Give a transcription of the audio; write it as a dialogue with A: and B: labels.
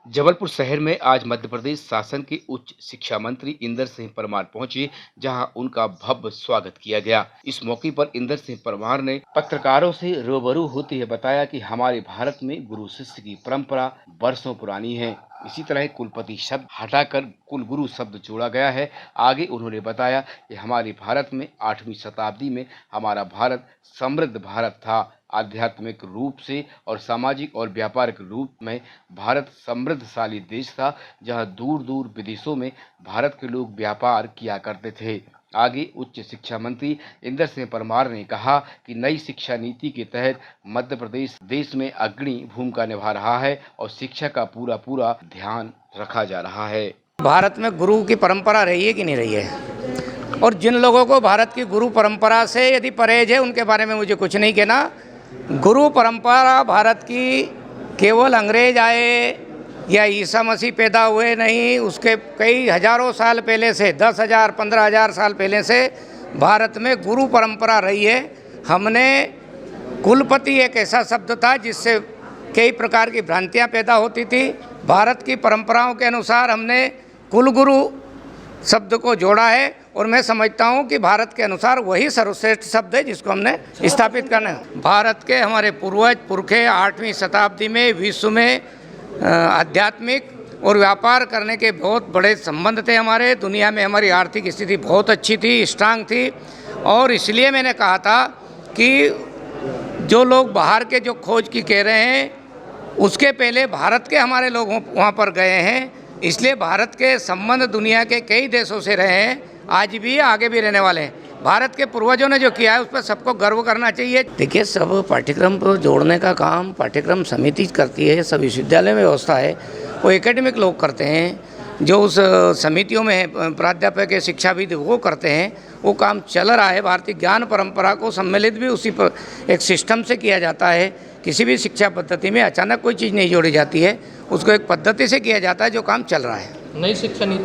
A: जबलपुर शहर में आज मध्य प्रदेश शासन के उच्च शिक्षा मंत्री इंदर सिंह परमार पहुंचे, जहां उनका भव्य स्वागत किया गया। इस मौके पर इंदर सिंह परमार ने पत्रकारों से रूबरू होते हुए बताया कि हमारे भारत में गुरु शिष्य की परंपरा वर्षों पुरानी है। इसी तरह कुलपति शब्द हटाकर कुलगुरु शब्द जोड़ा गया है। आगे उन्होंने बताया कि हमारे भारत में 8वीं शताब्दी में हमारा भारत समृद्ध भारत था। आध्यात्मिक रूप से और सामाजिक और व्यापारिक रूप में भारत समृद्धशाली देश था, जहां दूर दूर विदेशों में भारत के लोग व्यापार किया करते थे। आगे उच्च शिक्षा मंत्री इंदर सिंह परमार ने कहा कि नई शिक्षा नीति के तहत मध्य प्रदेश देश में अग्रणी भूमिका निभा रहा है और शिक्षा का पूरा ध्यान रखा जा रहा है।
B: भारत में गुरु की परंपरा रही है कि नहीं रही है, और जिन लोगों को भारत की गुरु परंपरा से यदि परहेज है उनके बारे में मुझे कुछ नहीं कहना। गुरु परंपरा भारत की केवल अंग्रेज आए या ईसा मसीह पैदा हुए नहीं, उसके कई हजारों साल पहले से 10,000 15,000 साल पहले से भारत में गुरु परंपरा रही है। हमने कुलपति एक ऐसा शब्द था जिससे कई प्रकार की भ्रांतियां पैदा होती थी। भारत की परंपराओं के अनुसार हमने कुलगुरु शब्द को जोड़ा है और मैं समझता हूं कि भारत के अनुसार वही सर्वश्रेष्ठ शब्द है जिसको हमने स्थापित करना है। भारत के हमारे पूर्वज पुरखे 8वीं शताब्दी में विश्व में आध्यात्मिक और व्यापार करने के बहुत बड़े संबंध थे। हमारे दुनिया में हमारी आर्थिक स्थिति बहुत अच्छी थी, स्ट्रांग थी, और इसलिए मैंने कहा था कि जो लोग बाहर के जो खोज की कह रहे हैं उसके पहले भारत के हमारे लोग वहाँ पर गए हैं। इसलिए भारत के संबंध दुनिया के कई देशों से रहे हैं, आज भी आगे भी रहने वाले हैं। भारत के पूर्वजों ने जो किया है उस पर सबको गर्व करना चाहिए। देखिए, सब पाठ्यक्रम को जोड़ने का काम पाठ्यक्रम समिति करती है, सब विश्वविद्यालय में व्यवस्था है, वो एकेडमिक लोग करते हैं। जो उस समितियों में प्राध्यापक है, शिक्षाविद, वो करते हैं। वो काम चल रहा है। भारतीय ज्ञान परंपरा को सम्मिलित भी उसी पर एक सिस्टम से किया जाता है। किसी भी शिक्षा पद्धति में अचानक कोई चीज़ नहीं जोड़ी जाती है, उसको एक पद्धति से किया जाता है। जो काम चल रहा है।
C: नई शिक्षा नीति